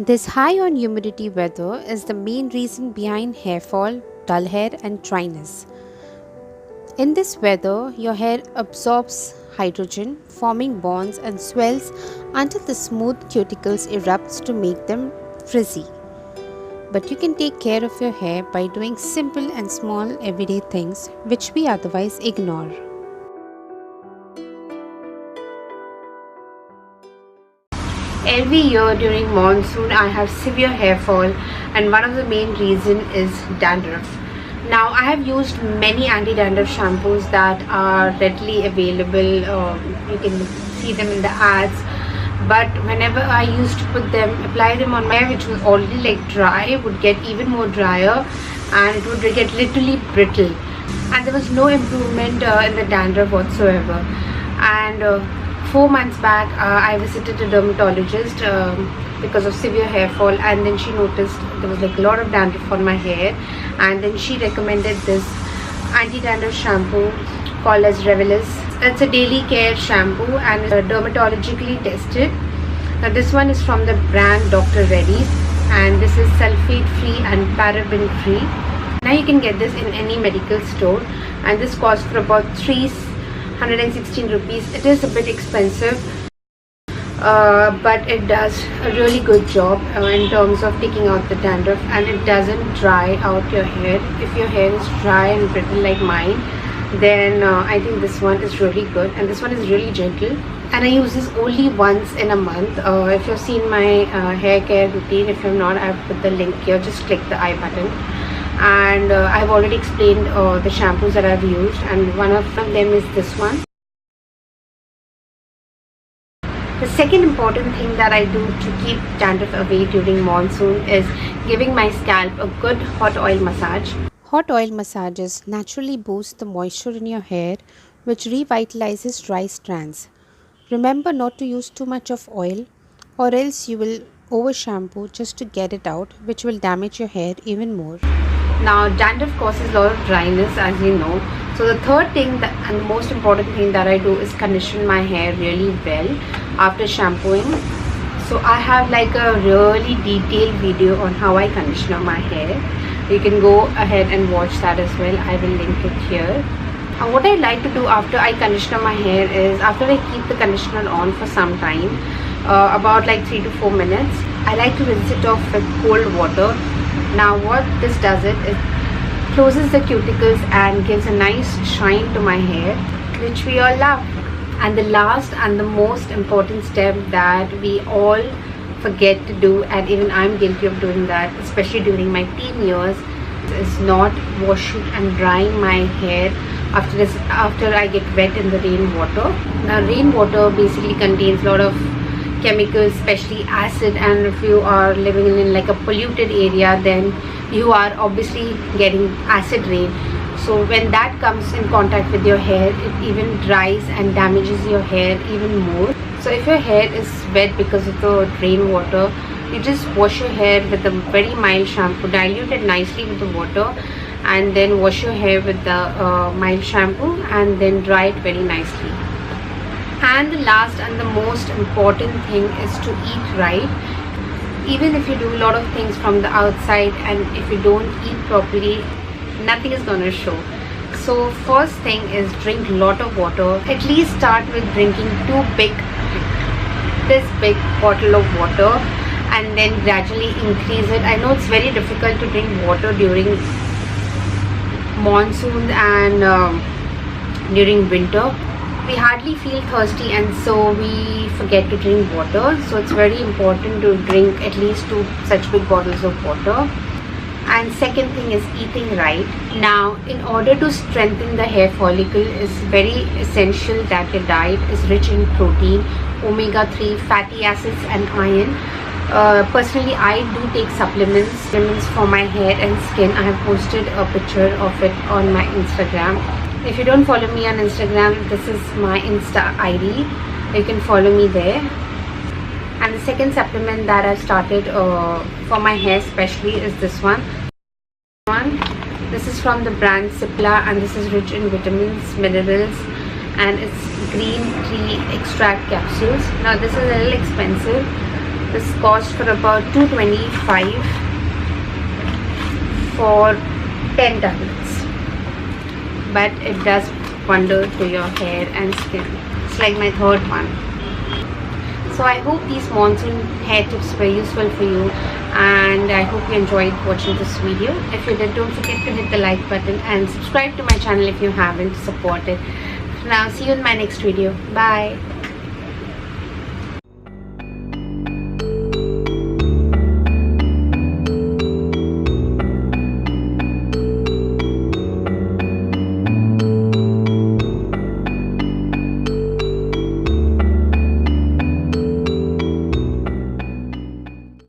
This high on humidity weather is the main reason behind hair fall, dull hair, and dryness. In this weather, your hair absorbs hydrogen, forming bonds and swells until the smooth cuticles erupts to make them frizzy. But you can take care of your hair by doing simple and small everyday things which we otherwise ignore. Every year during monsoon I have severe hair fall, and one of the main reason is dandruff. Now I have used many anti-dandruff shampoos that are readily available. You can see them in the ads. But whenever I used to apply them on my hair, which was already like dry, would get even more drier, and it would get literally brittle. And there was no improvement in the dandruff whatsoever. And 4 months back, I visited a dermatologist because of severe hair fall, and then she noticed there was like a lot of dandruff on my hair, and then she recommended this anti-dandruff shampoo called as Revelis. It's a daily care shampoo and is dermatologically tested. Now this one is from the brand Dr. Reddy's, and this is sulfate free and paraben free. Now you can get this in any medical store, and this costs for about 316 rupees. It is a bit expensive, but it does a really good job in terms of taking out the dandruff, and it doesn't dry out your hair. If your hair is dry and brittle like mine, then I think this one is really good, and this one is really gentle, and I use this only once in a month. If you've seen my hair care routine, if you've not, I've put the link here. Just click the I button, and I've already explained the shampoos that I've used, and one of them is this one. The second important thing that I do to keep dandruff away during monsoon is giving my scalp a good hot oil massage. Hot oil massages naturally boost the moisture in your hair, which revitalizes dry strands. Remember not to use too much of oil, or else you will over shampoo just to get it out, which will damage your hair even more. Now dandruff causes a lot of dryness, as you know. So the third thing and the most important thing that I do is condition my hair really well after shampooing. So I have like a really detailed video on how I condition my hair. You can go ahead and watch that as well. I will link it here. And what I like to do after I condition my hair is, after I keep the conditioner on for some time, about like 3 to 4 minutes, I like to rinse it off with cold water. Now what this does, it closes the cuticles and gives a nice shine to my hair, which we all love. And the last and the most important step that we all forget to do, and even I'm guilty of doing that, especially during my teen years, is not washing and drying my hair after I get wet in the rainwater. Now rainwater basically contains a lot of chemicals, especially acid, and if you are living in like a polluted area, then you are obviously getting acid rain. So when that comes in contact with your hair, it even dries and damages your hair even more. So if your hair is wet because of the rainwater, you just wash your hair with a very mild shampoo, dilute it nicely with the water, and then wash your hair with the mild shampoo, and then dry it very nicely. And the last and the most important thing is to eat right. Even if you do a lot of things from the outside, and if you don't eat properly, nothing is gonna show. So first thing is drink a lot of water. At least start with drinking this big bottle of water, and then gradually increase it. I know it's very difficult to drink water during monsoon and during winter. We hardly feel thirsty, and so we forget to drink water. So it's very important to drink at least 2 such big bottles of water. And second thing is eating right. Now in order to strengthen the hair follicle, is very essential that your diet is rich in protein, omega-3 fatty acids, and iron. Personally, I do take supplements for my hair and skin. I have posted a picture of it on my Instagram. If you don't follow me on Instagram, this is my Insta ID. You can follow me there. And the second supplement that I've started for my hair especially is this one. This is from the brand Cipla, and this is rich in vitamins, minerals, and it's green tea extract capsules. Now this is a little expensive, This cost for about $2.25 for 10 tablets, but it does wonder to your hair and skin. It's like my third one. So I hope these monsoon hair tips were useful for you, and I hope you enjoyed watching this video. If you did, don't forget to hit the like button and subscribe to my channel if you haven't. Support it. Now see you in my next video. Bye.